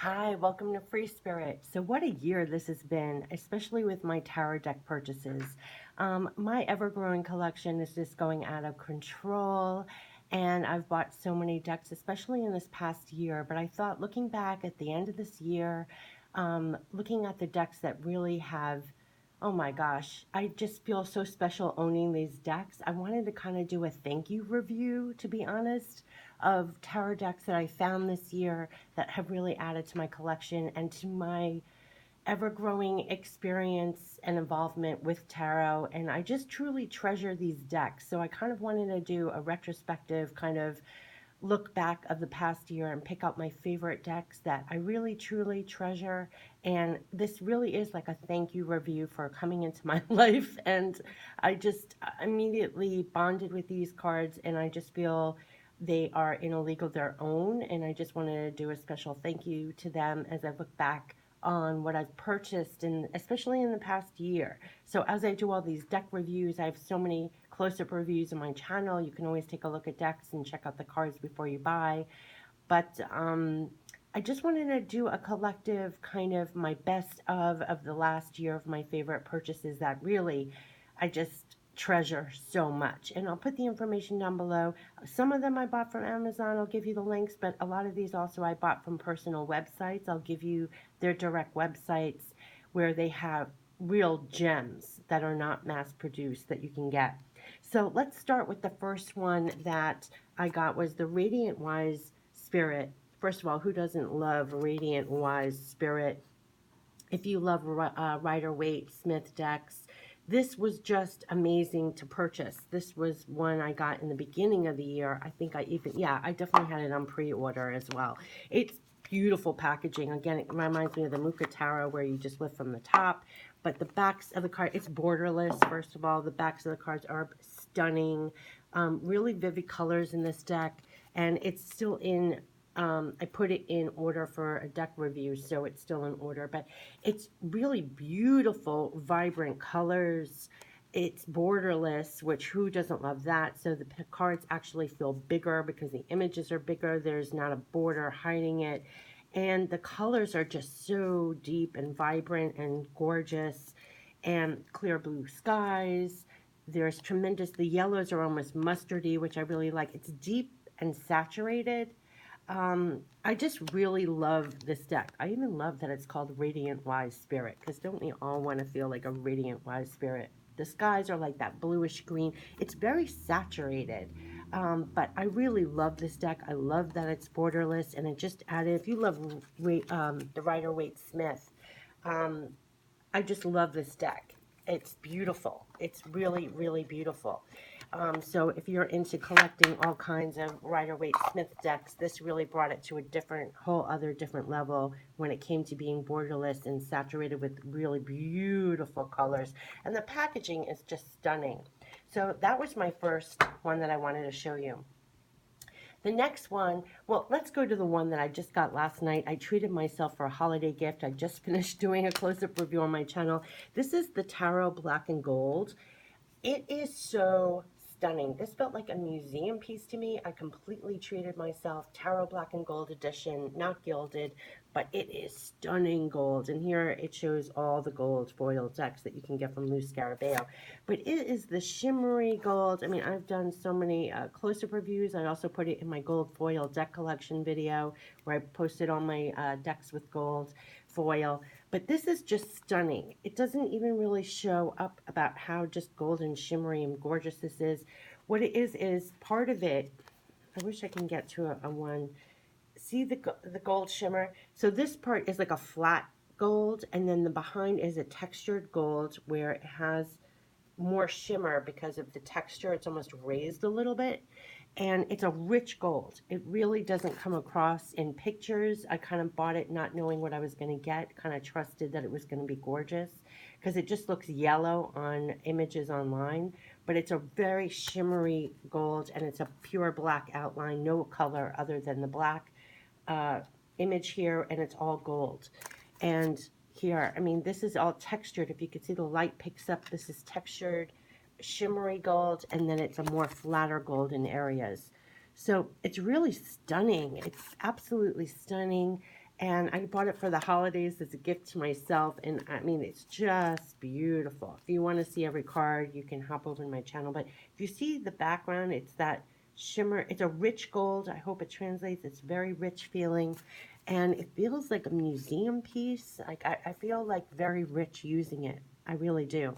Hi, welcome to Free Spirit. So, what a year this has been, especially with my tarot deck purchases. My ever growing collection is just going out of control, and I've bought so many decks, especially in this past year. But I thought, looking back at the end of this year, looking at the decks that really have, oh my gosh, I just feel so special owning these decks. I wanted to kind of do a thank you review, to be honest, of tarot decks that I found this year that have really added to my collection and to my ever growing experience and involvement with tarot. And I just truly treasure these decks. So I kind of wanted to do a retrospective kind of look back of the past year and pick out my favorite decks that I really truly treasure. And this really is like a thank you review for coming into my life. And I just immediately bonded with these cards, and I just feel they are in a league of their own. And I just wanted to do a special thank you to them as I look back on what I've purchased, and especially in the past year. So as I do all these deck reviews, I have so many close-up reviews on my channel. You can always take a look at decks and check out the cards before you buy. But I just wanted to do a collective kind of my best of the last year of my favorite purchases that really I just treasure so much. And I'll put the information down below. Some of them I bought from Amazon. I'll give you the links, but a lot of these also I bought from personal websites. I'll give you their direct websites where they have real gems that are not mass produced that you can get. So let's start with the first one that I got was the Radiant Wise Spirit. First of all, who doesn't love Radiant Wise Spirit? If you love Rider Waite Smith decks, this was just amazing to purchase. This was one I got in the beginning of the year. I think yeah, I definitely had it on pre-order as well. It's beautiful packaging. Again, it reminds me of the Muka Tarot where you just lift from the top. But the backs of the card, it's borderless, first of all. The backs of the cards are stunning. Really vivid colors in this deck. And it's still in I put it in order for a deck review, so it's still in order. But it's really beautiful, vibrant colors. It's borderless, which who doesn't love that? So the cards actually feel bigger because the images are bigger. There's not a border hiding it. And the colors are just so deep and vibrant and gorgeous. And clear blue skies. There's tremendous, the yellows are almost mustardy, which I really like. It's deep and saturated. I just really love this deck. I even love that it's called Radiant Wise Spirit, because don't we all want to feel like a Radiant Wise Spirit? The skies are like that bluish green. It's very saturated, but I really love this deck. I love that it's borderless, and it just added, if you love the Rider Waite Smith, um, I just love this deck. It's beautiful. It's really, really beautiful. So if you're into collecting all kinds of Rider-Waite Smith decks, this really brought it to a whole other different level when it came to being borderless and saturated with really beautiful colors. And the packaging is just stunning. So that was my first one that I wanted to show you. The next one, well, let's go to the one that I just got last night. I treated myself for a holiday gift. I just finished doing a close-up review on my channel. This is the Tarot Black and Gold. It is so stunning. This felt like a museum piece to me. I completely treated myself. Tarot Black and Gold edition, not gilded, but it is stunning gold. And here it shows all the gold foil decks that you can get from Lou Scarabeo. But it is the shimmery gold. I mean, I've done so many close-up reviews. I also put it in my gold foil deck collection video where I posted all my decks with gold foil. But this is just stunning. It doesn't even really show up about how just golden, shimmery, and gorgeous this is. What it is part of it, I wish I can get to a one. See the gold shimmer? So this part is like a flat gold, and then the behind is a textured gold where it has more shimmer because of the texture. It's almost raised a little bit. And it's a rich gold. It really doesn't come across in pictures. I kind of bought it not knowing what I was going to get, kind of trusted that it was going to be gorgeous because it just looks yellow on images online. But it's a very shimmery gold, and it's a pure black outline, no color other than the black uh, image here, and it's all gold. And here, I mean, this is all textured. If you can see, the light picks up, this is textured shimmery gold, and then it's a more flatter gold in areas. So it's really stunning. It's absolutely stunning. And I bought it for the holidays as a gift to myself. And I mean, it's just beautiful. If you want to see every card, you can hop over to my channel. But if you see the background, it's that shimmer. It's a rich gold. I hope it translates. It's very rich feeling. And it feels like a museum piece. Like I feel like very rich using it. I really do.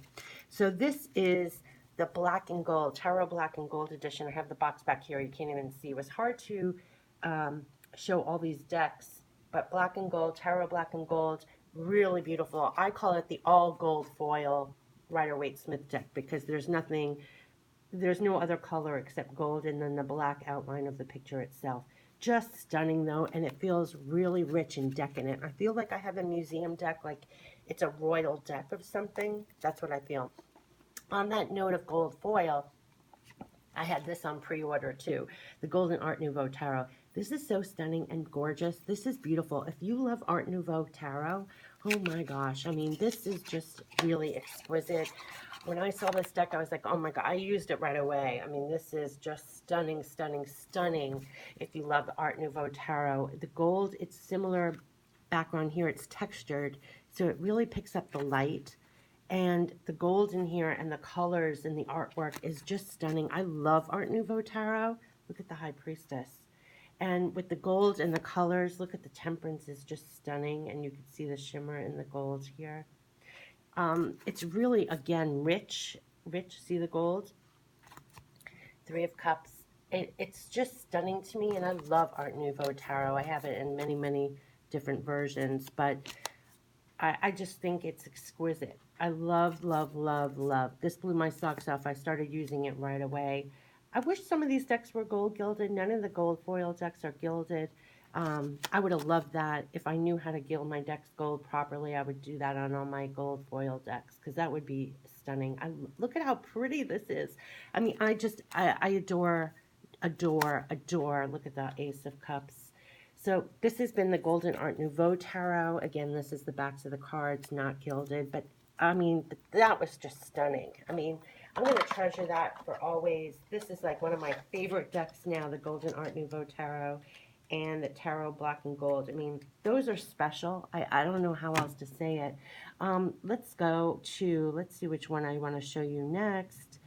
So this is the black and gold, Tarot Black and Gold edition. I have the box back here. You can't even see. It was hard to um, show all these decks, but black and gold, Tarot Black and Gold, really beautiful. I call it the all gold foil Rider-Waite-Smith deck because there's no other color except gold and then the black outline of the picture itself. Just stunning though, and it feels really rich and decadent. I feel like I have a museum deck, like it's a royal deck of something. That's what I feel. On that note of gold foil, I had this on pre-order too, the Golden Art Nouveau Tarot. This is so stunning and gorgeous. This is beautiful. If you love Art Nouveau Tarot, oh my gosh. I mean, this is just really exquisite. When I saw this deck, I was like, oh my God, I used it right away. I mean, this is just stunning, stunning, stunning. If you love Art Nouveau Tarot, the gold, it's similar background here. It's textured, so it really picks up the light. And the gold in here and the colors and the artwork is just stunning. I love Art Nouveau Tarot. Look at the High Priestess. And with the gold and the colors, look at the Temperance is just stunning. And you can see the shimmer in the gold here. It's really, again, rich. See the gold? Three of Cups. It's just stunning to me. And I love Art Nouveau Tarot. I have it in many, many different versions. But I just think it's exquisite. I love, love, love, love. This blew my socks off. I started using it right away. I wish some of these decks were gold gilded. None of the gold foil decks are gilded. I would have loved that. If I knew how to gild my decks gold properly, I would do that on all my gold foil decks because that would be stunning. Look at how pretty this is. I mean, I adore, adore, adore. Look at the Ace of Cups. So this has been the Golden Art Nouveau Tarot. Again, this is the backs of the cards, not gilded. But, I mean, that was just stunning. I mean, I'm going to treasure that for always. This is like one of my favorite decks now, the Golden Art Nouveau Tarot and the Tarot Black and Gold. I mean, those are special. I don't know how else to say it. Let's see which one I want to show you next.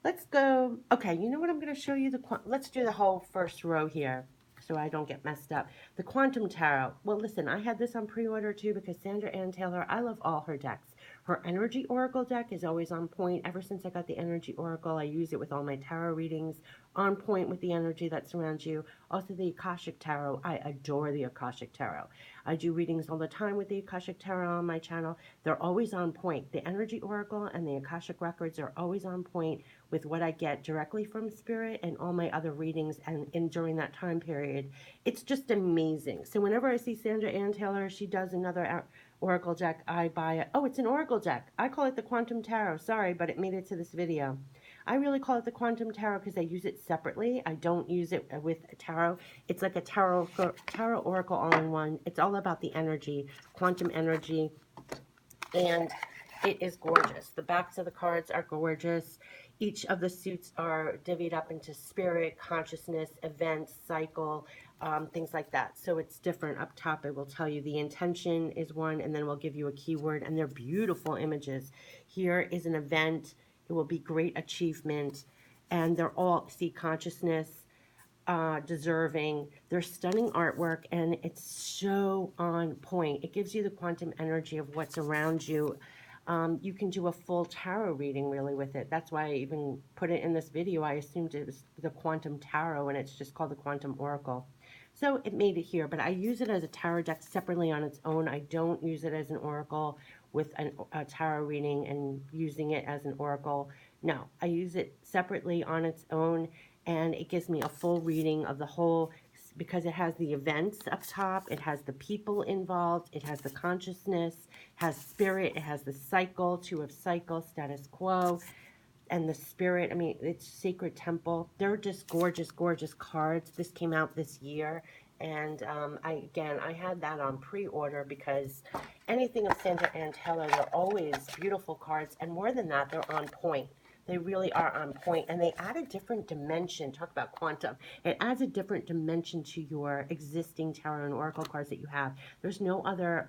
Let's go. Okay, you know what I'm going to show you? Let's do the whole first row here so I don't get messed up. The Quantum Tarot. Well, listen, I had this on pre-order too because Sandra Ann Taylor, I love all her decks. Her Energy Oracle deck is always on point. Ever since I got the Energy Oracle, I use it with all my tarot readings, on point with the energy that surrounds you. Also, the Akashic Tarot. I adore the Akashic Tarot. I do readings all the time with the Akashic Tarot on my channel. They're always on point. The Energy Oracle and the Akashic Records are always on point with what I get directly from Spirit and all my other readings and during that time period. It's just amazing. So whenever I see Sandra Ann Taylor, she does another Oracle deck, I buy it. Oh, it's an Oracle deck. I call it the Quantum Tarot. Sorry, but it made it to this video. I really call it the Quantum Tarot because I use it separately. I don't use it with tarot. It's like a tarot Oracle all in one. It's all about the energy, quantum energy, and it is gorgeous. The backs of the cards are gorgeous. Each of the suits are divvied up into spirit, consciousness, events, cycle, things like that. So it's different. Up top, it will tell you the intention is one, and then we'll give you a keyword, and they're beautiful images. Here is an event. It will be great achievement, and they're all, see, consciousness, deserving. They're stunning artwork, and it's so on point. It gives you the quantum energy of what's around you. You can do a full tarot reading really with it. That's why I even put it in this video. I assumed it was the Quantum Tarot, and it's just called the Quantum Oracle. So it made it here, but I use it as a tarot deck separately on its own. I don't use it as an oracle with a tarot reading and using it as an oracle. No, I use it separately on its own, and it gives me a full reading of the whole, because it has the events up top, it has the people involved, it has the consciousness, has spirit, it has the cycle, two of cycle, status quo, and the spirit. I mean, it's Sacred Temple. They're just gorgeous, gorgeous cards. This came out this year, and I had that on pre-order because anything of Sandra Ann Taylor, they're always beautiful cards, and more than that, they're on point. They really are on point, and they add a different dimension. Talk about quantum. It adds a different dimension to your existing tarot and oracle cards that you have. There's no other,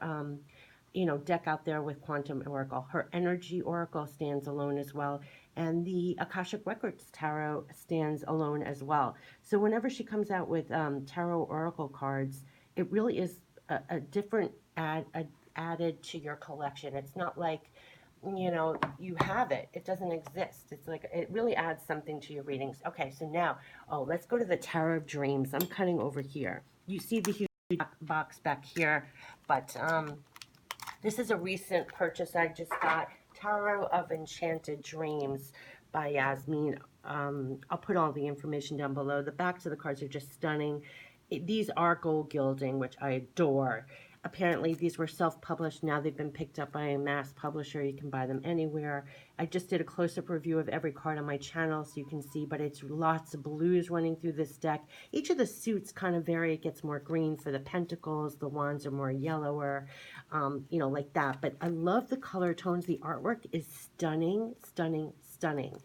deck out there with quantum oracle. Her energy oracle stands alone as well, and the Akashic Records tarot stands alone as well. So whenever she comes out with tarot oracle cards, it really is a different added to your collection. It's not like you have it. It doesn't exist. It's like it really adds something to your readings. Okay, so now, let's go to the Tarot of Dreams. I'm cutting over here. You see the huge box back here, but this is a recent purchase I just got. Tarot of Enchanted Dreams by Yasmin. I'll put all the information down below. The backs of the cards are just stunning. These are gold gilding, which I adore. Apparently, these were self-published. Now they've been picked up by a mass publisher. You can buy them anywhere. I just did a close-up review of every card on my channel so you can see, but it's lots of blues running through this deck. Each of the suits kind of vary. It gets more green for the pentacles. The wands are more yellower, like that. But I love the color tones. The artwork is stunning, stunning, stunning.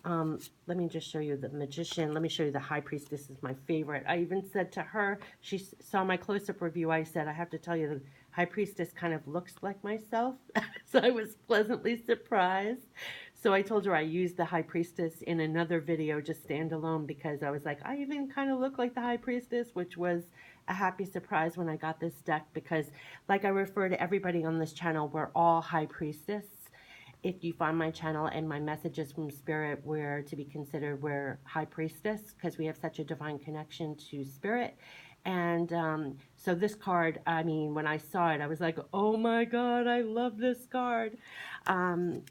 Let me just show you the Magician. Let me show you the High Priestess. This is my favorite. I even said to her, she saw my close-up review, I said, I have to tell you, the High Priestess kind of looks like myself. So I was pleasantly surprised. So I told her I used the High Priestess in another video, just standalone, because I was like, I even kind of look like the High Priestess, which was a happy surprise when I got this deck, because like I refer to everybody on this channel, we're all High Priestess. If you find my channel and my messages from Spirit, we're to be considered we're High Priestess, because we have such a divine connection to Spirit. And so this card, I mean, when I saw it, I was like, oh my God, I love this card. And,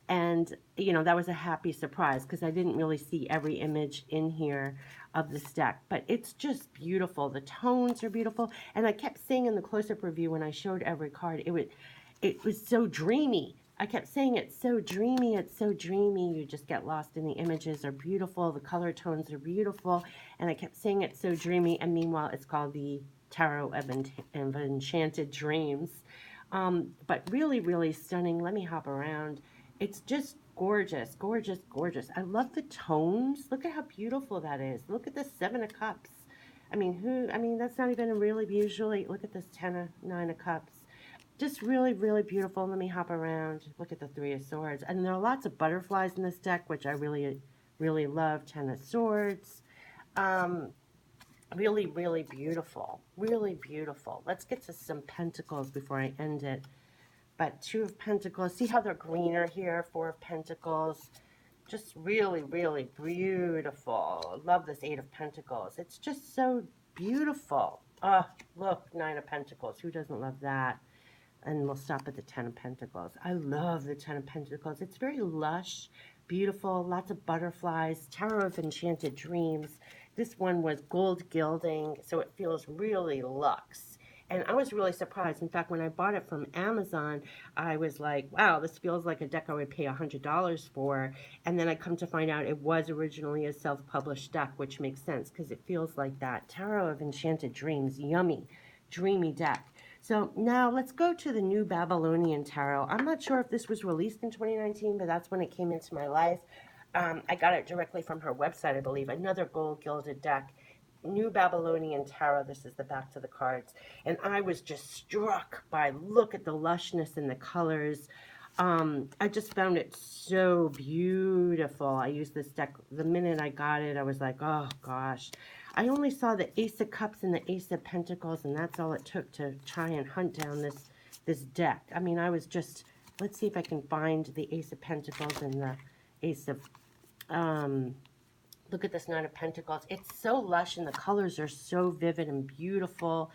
that was a happy surprise, because I didn't really see every image in here of this deck. But it's just beautiful. The tones are beautiful. And I kept saying in the close-up review when I showed every card, it was so dreamy. I kept saying it's so dreamy, it's so dreamy. You just get lost in the images are beautiful. The color tones are beautiful. And I kept saying it's so dreamy. And meanwhile, it's called the Tarot of Enchanted Dreams. But really, really stunning. Let me hop around. It's just gorgeous, gorgeous, gorgeous. I love the tones. Look at how beautiful that is. Look at the Seven of Cups. I mean, that's not even really usually. Look at this Nine of Cups. Just really, really beautiful. Let me hop around. Look at the Three of Swords. And there are lots of butterflies in this deck, which I really, really love. Ten of Swords. Really, really beautiful. Really beautiful. Let's get to some Pentacles before I end it. But Two of Pentacles. See how they're greener here? Four of Pentacles. Just really, really beautiful. I love this Eight of Pentacles. It's just so beautiful. Oh, look, Nine of Pentacles. Who doesn't love that? And we'll stop at the Ten of Pentacles. I love the Ten of Pentacles. It's very lush, beautiful, lots of butterflies. Tarot of Enchanted Dreams. This one was gold gilding, so it feels really luxe. And I was really surprised. In fact, when I bought it from Amazon, I was like, wow, this feels like a deck I would pay $100 for. And then I come to find out it was originally a self-published deck, which makes sense because it feels like that. Tarot of Enchanted Dreams, yummy, dreamy deck. So now let's go to the new Babylonian Tarot. I'm not sure if this was released in 2019, but that's when it came into my life. I got it directly from her website, I believe. Another gold gilded deck. New Babylonian Tarot. This is the back to the cards. And I was just struck by, look at the lushness and the colors. I just found it so beautiful. I used this deck. The minute I got it, I was like, oh gosh. I only saw the Ace of Cups and the Ace of Pentacles, and that's all it took to try and hunt down this deck. I mean, I was just, let's see if I can find the Ace of Pentacles and the Ace of, look at this Nine of Pentacles. It's so lush, and the colors are so vivid and beautiful,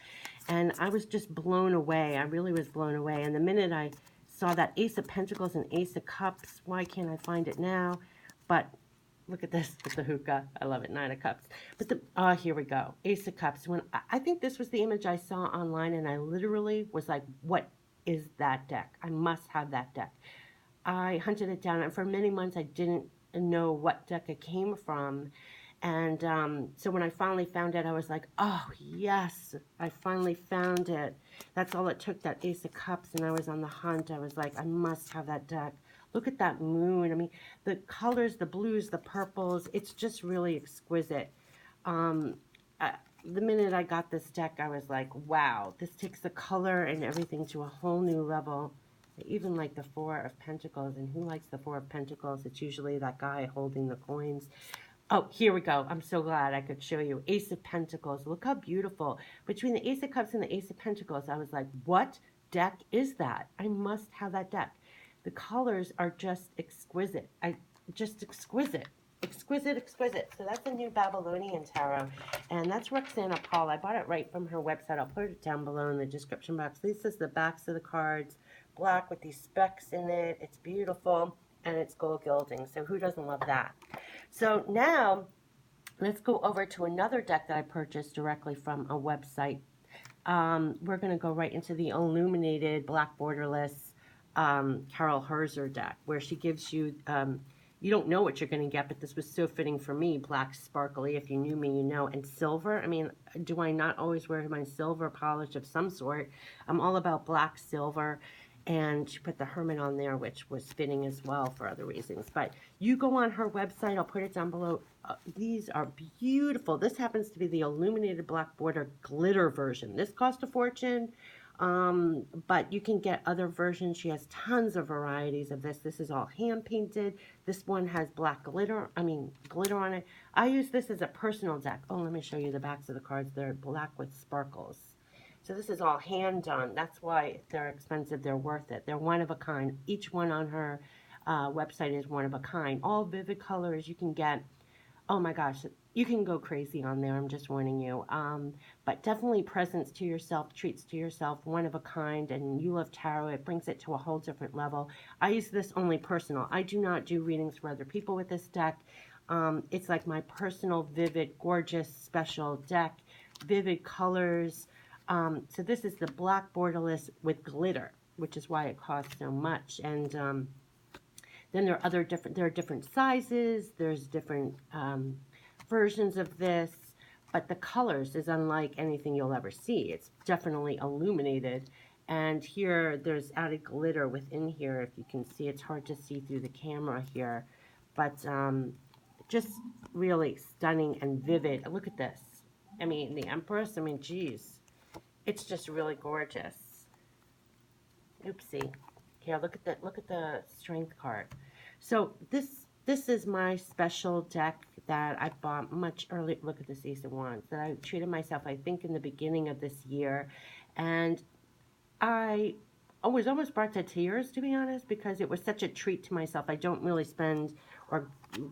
and I was just blown away. I really was blown away, and the minute I saw that Ace of Pentacles and Ace of Cups, why can't I find it now? But look at this with the hookah. I love it. Nine of Cups. But here we go. Ace of Cups. When I think this was the image I saw online, and I literally was like, what is that deck? I must have that deck. I hunted it down, and for many months I didn't know what deck it came from. And so when I finally found it, I was like, oh, yes, I finally found it. That's all it took, that Ace of Cups, and I was on the hunt. I was like, I must have that deck. Look at that moon. I mean, the colors, the blues, the purples, it's just really exquisite. Um, I, the minute I got this deck, I was like, wow, this takes the color and everything to a whole new level. I even like the Four of Pentacles, and who likes the Four of Pentacles? It's usually that guy holding the coins. Oh, here we go. I'm so glad I could show you. Ace of Pentacles. Look how beautiful. Between the Ace of Cups and the Ace of Pentacles, I was like, what deck is that? I must have that deck. The colors are just exquisite. Just exquisite. Exquisite, exquisite. So that's a new Babylonian Tarot. And that's Roxana Paul. I bought it right from her website. I'll put it down below in the description box. This is the backs of the cards. Black with these specks in it. It's beautiful. And it's gold gilding. So who doesn't love that? So now let's go over to another deck that I purchased directly from a website. We're going to go right into the Illuminated Black Borderless Carol Herzer deck, where she gives you, you don't know what you're going to get, but this was so fitting for me. Black sparkly, if you knew me, you know, and silver. I mean, do I not always wear my silver polish of some sort? I'm all about black, silver. And she put the Hermit on there, which was fitting as well for other reasons. But you go on her website. I'll put it down below. These are beautiful. This happens to be the Illuminated Black Border Glitter version. This cost a fortune, but you can get other versions. She has tons of varieties of this. This is all hand painted. This one has black glitter, glitter on it. I use this as a personal deck. Oh, let me show you the backs of the cards. They're black with sparkles. So this is all hand done. That's why they're expensive. They're worth it. They're one of a kind. Each one on her website is one of a kind. All vivid colors you can get. Oh my gosh, you can go crazy on there. I'm just warning you. But definitely presents to yourself, treats to yourself, one of a kind. And you love tarot. It brings it to a whole different level. I use this only personal. I do not do readings for other people with this deck. It's like my personal, vivid, gorgeous, special deck. Vivid colors. So this is the black borderless with glitter, which is why it costs so much. And then there are different sizes. There's different versions of this, but the colors is unlike anything you'll ever see. It's definitely illuminated. And here there's added glitter within here. If you can see, it's hard to see through the camera here, but just really stunning and vivid. Look at this. I mean, the Empress, I mean, geez. It's just really gorgeous. Oopsie. Here, look at the strength card. So this is my special deck that I bought much earlier. Look at this Ace of Wands that I treated myself, I think, in the beginning of this year. And I was almost brought to tears, to be honest, because it was such a treat to myself. I don't really spend or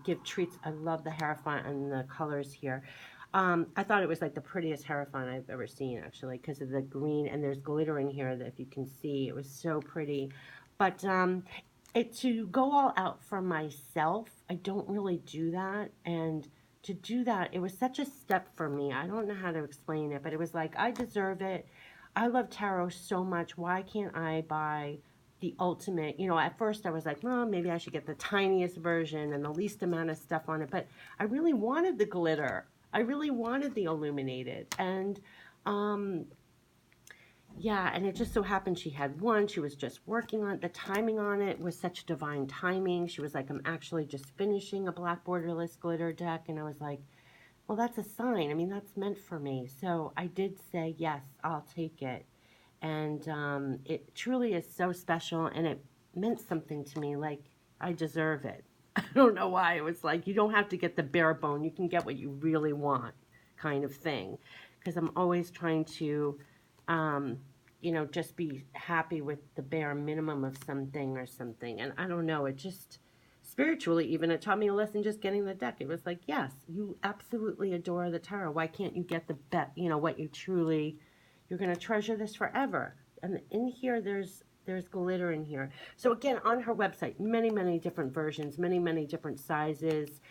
give treats. I love the Hierophant and the colors here. I thought it was like the prettiest Hierophant I've ever seen, actually, because of the green, and there's glitter in here that if you can see, it was so pretty. But to go all out for myself, I don't really do that, and to do that, it was such a step for me. I don't know how to explain it, but it was like, I deserve it. I love tarot so much. Why can't I buy the ultimate? You know, at first I was like, well, maybe I should get the tiniest version and the least amount of stuff on it, but I really wanted the glitter. I really wanted the Illuminated. And yeah, and it just so happened she had one. She was just working on it. The timing on it was such divine timing. She was like, I'm actually just finishing a black borderless glitter deck. And I was like, well, that's a sign. I mean, that's meant for me. So I did say, yes, I'll take it. And it truly is so special. And it meant something to me. Like, I deserve it. I don't know why. It was like, you don't have to get the bare bone. You can get what you really want, kind of thing. Because I'm always trying to, you know, just be happy with the bare minimum of something or something. And I don't know, it just, spiritually even, it taught me a lesson just getting the deck. It was like, yes, you absolutely adore the tarot. Why can't you get the bet, you know, what you truly, you're going to treasure this forever. And in here, there's glitter in here. So again, on her website, many different versions, many different sizes.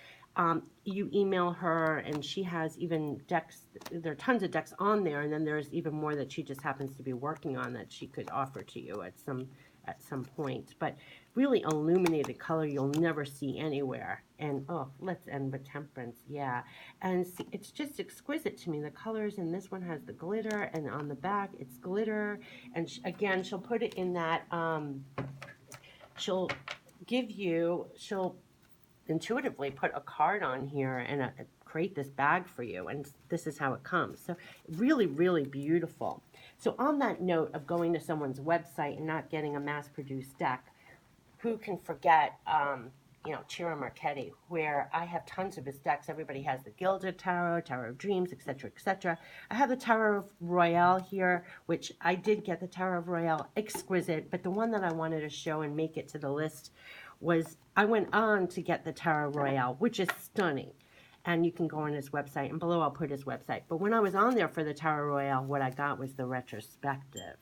You email her and she has even decks. There are tons of decks on there, and then there's even more that she just happens to be working on that she could offer to you at some point. But really illuminated color you'll never see anywhere. And oh, let's end with Temperance. Yeah, and see, it's just exquisite to me. The colors, and this one has the glitter, and on the back it's glitter. And again, she'll put it in that she'll give you, she'll intuitively put a card on here and create this bag for you, and this is how it comes. So really, really beautiful. So on that note of going to someone's website and not getting a mass-produced deck, who can forget, Chira Marchetti, where I have tons of his decks. Everybody has the Gilded Tarot, Tarot of Dreams, etc., etc. I have the Tarot Royale here, which I did get the Tarot Royale, exquisite, but the one that I wanted to show and make it to the list was, I went on to get the Tarot Royale, which is stunning. And you can go on his website, and below I'll put his website. But when I was on there for the Tarot Royale, what I got was the Retrospective.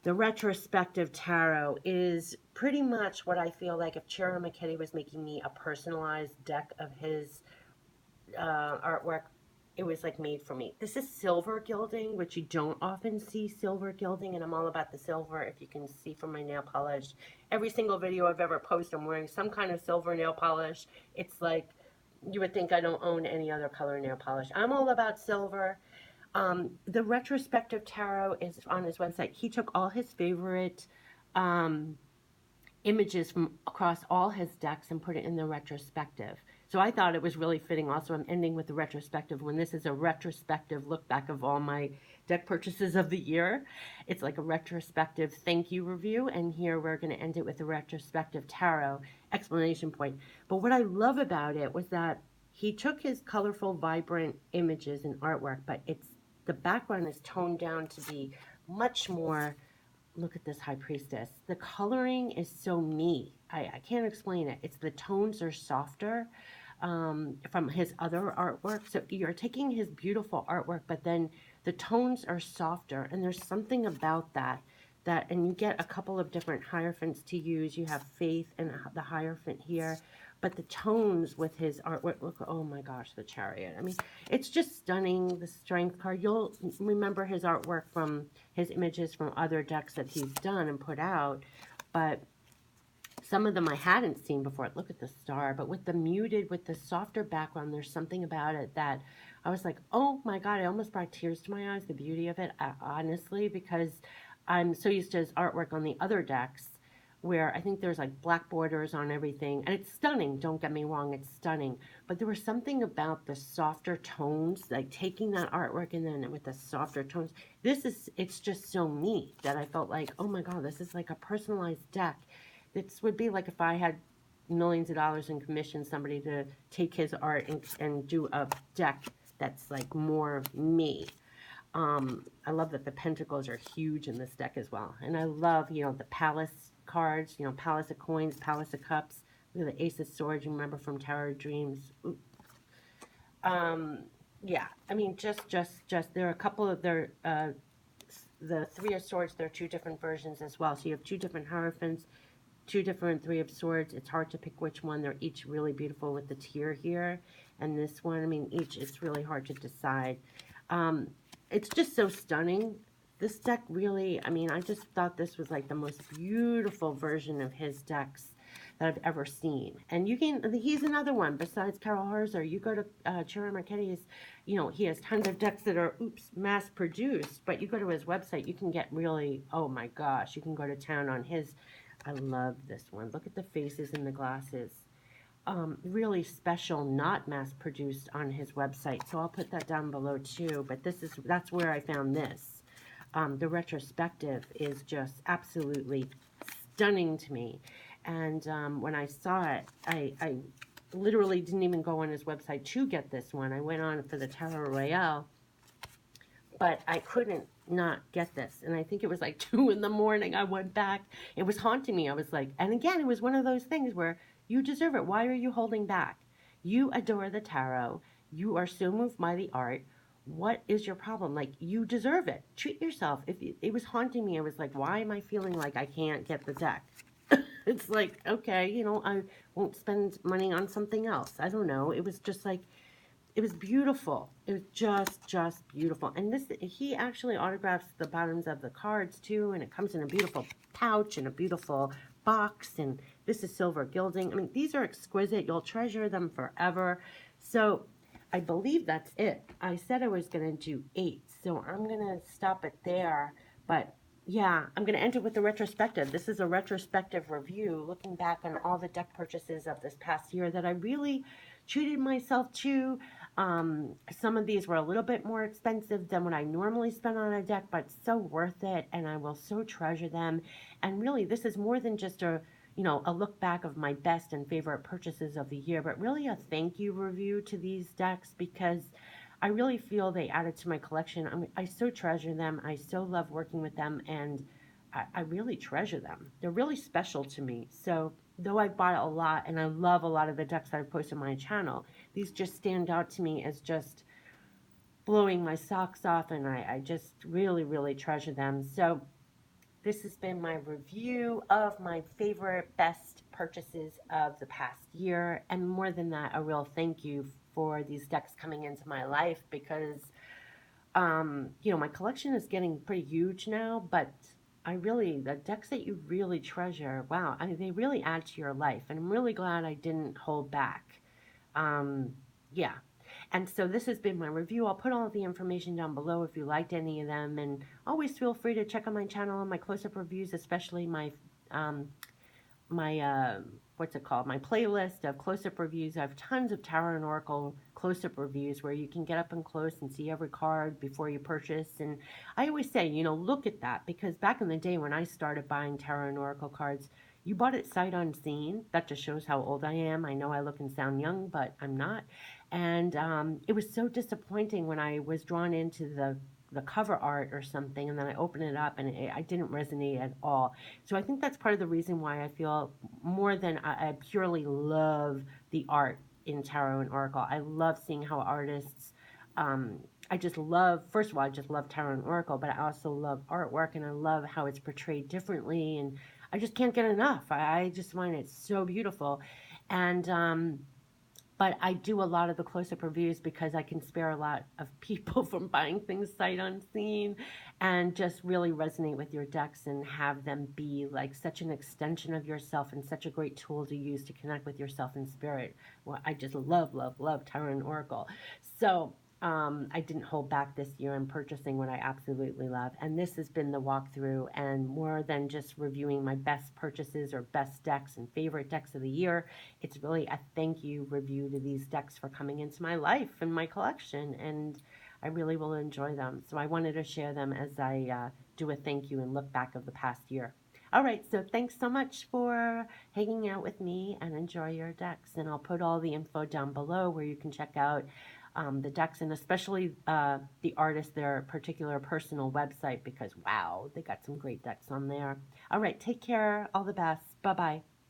The Retrospective Tarot is pretty much what I feel like if Chira McKinney was making me a personalized deck of his artwork, it was like made for me. This is silver gilding, which you don't often see silver gilding, and I'm all about the silver. If you can see from my nail polish, every single video I've ever posted, I'm wearing some kind of silver nail polish. It's like, you would think I don't own any other color nail polish. I'm all about silver. The Retrospective Tarot is on his website. He took all his favorite images from across all his decks and put it in the retrospective. So I thought it was really fitting. Also, I'm ending with the retrospective when this is a retrospective look back of all my deck purchases of the year. It's like a retrospective thank you review, and here we're going to end it with the Retrospective Tarot explanation point. But what I love about it was that he took his colorful, vibrant images and artwork, but the background is toned down to be much more. Look at this High Priestess. The coloring is so me. I can't explain it. It's the tones are softer from his other artwork. So you're taking his beautiful artwork, but then the tones are softer. And there's something about that, and you get a couple of different hierophants to use. You have Faith and the hierophant here. But the tones with his artwork, look, oh my gosh, the Chariot. I mean, it's just stunning, the Strength card. You'll remember his artwork from his images from other decks that he's done and put out. But some of them I hadn't seen before. Look at the Star. But with the softer background, there's something about it that I was like, oh my God, I almost brought tears to my eyes, the beauty of it, honestly, because I'm so used to his artwork on the other decks, where I think there's like black borders on everything. And it's stunning, don't get me wrong, it's stunning. But there was something about the softer tones, like taking that artwork and then with the softer tones. It's just so me that I felt like, oh my God, this is like a personalized deck. This would be like if I had millions of dollars and commissioned somebody to take his art and do a deck that's like more me. I love that the pentacles are huge in this deck as well. And I love, the Palace cards, Palace of Coins, Palace of Cups. Look at the Ace of Swords, you remember from Tarot of Dreams. Yeah, I mean, just, there are a couple of the Three of Swords, there are two different versions as well. So you have two different Hierophants, two different Three of Swords. It's hard to pick which one. They're each really beautiful with the tear here. And this one, I mean, it's really hard to decide. It's just so stunning. This deck really, I mean, I just thought this was like the most beautiful version of his decks that I've ever seen. And he's another one besides Carol Herzer. You go to Chira Marchetti's, he has tons of decks that are, mass produced, but you go to his website, you can get really, oh my gosh, you can go to town on his. I love this one. Look at the faces and the glasses. Really special, not mass produced on his website. So I'll put that down below too. But that's where I found this. The Retrospective is just absolutely stunning to me. And when I saw it, I literally didn't even go on his website to get this one. I went on for the Tarot Royale, but I couldn't not get this. And I think it was like 2 in the morning. I went back. It was haunting me. I was like, and again, it was one of those things where you deserve it. Why are you holding back? You adore the tarot. You are so moved by the art. What is your problem? Like, you deserve it. Treat yourself. It was haunting me. I was like, why am I feeling like I can't get the deck? It's like, okay, I won't spend money on something else. I don't know. It was just like, it was beautiful. It was just beautiful. And he actually autographs the bottoms of the cards too, and it comes in a beautiful pouch and a beautiful box, and this is silver gilding. I mean, these are exquisite. You'll treasure them forever. So I believe that's it. I said I was going to do 8, so I'm going to stop it there. But Yeah, I'm going to end it with a retrospective. This is a retrospective review looking back on all the deck purchases of this past year that I really treated myself to. Some of these were a little bit more expensive than what I normally spend on a deck, but so worth it, and I will so treasure them. And really, this is more than just a look back of my best and favorite purchases of the year, but really a thank you review to these decks because I really feel they added to my collection. I so treasure them. I so love working with them, and I really treasure them. They're really special to me. So, though I bought a lot and I love a lot of the decks that I've posted on my channel, these just stand out to me as just blowing my socks off, and I just really, really treasure them. So, this has been my review of my favorite, best purchases of the past year. And more than that, a real thank you for these decks coming into my life because my collection is getting pretty huge now, but the decks that you really treasure, wow, they really add to your life. And I'm really glad I didn't hold back. Um, yeah. And so this has been my review. I'll put all of the information down below if you liked any of them. And always feel free to check out my channel and my close-up reviews, especially um, my what's it called, my playlist of close-up reviews. I have tons of tarot and oracle close-up reviews where you can get up and close and see every card before you purchase. And I always say, look at that, because back in the day when I started buying tarot and oracle cards, you bought it sight unseen. That just shows how old I am. I know I look and sound young, but I'm not. And it was so disappointing when I was drawn into the cover art or something, and then I opened it up and I didn't resonate at all. So I think that's part of the reason why I feel more than I purely love the art in tarot and oracle. I love seeing how artists. Um, I just love. First of all, I just love tarot and oracle, but I also love artwork, and I love how it's portrayed differently, and I just can't get enough. I just find it so beautiful, and but I do a lot of the close-up reviews because I can spare a lot of people from buying things sight unseen and just really resonate with your decks and have them be like such an extension of yourself and such a great tool to use to connect with yourself in spirit. Well, I just love, love, love Tarot and Oracle. So I didn't hold back this year in purchasing what I absolutely love. And this has been the walkthrough, and more than just reviewing my best purchases or best decks and favorite decks of the year, it's really a thank you review to these decks for coming into my life and my collection, and I really will enjoy them. So I wanted to share them as I do a thank you and look back of the past year. All right, so thanks so much for hanging out with me, and enjoy your decks. And I'll put all the info down below where you can check out the decks, and especially the artist, their particular personal website, because wow, they got some great decks on there. All right, take care. All the best. Bye bye.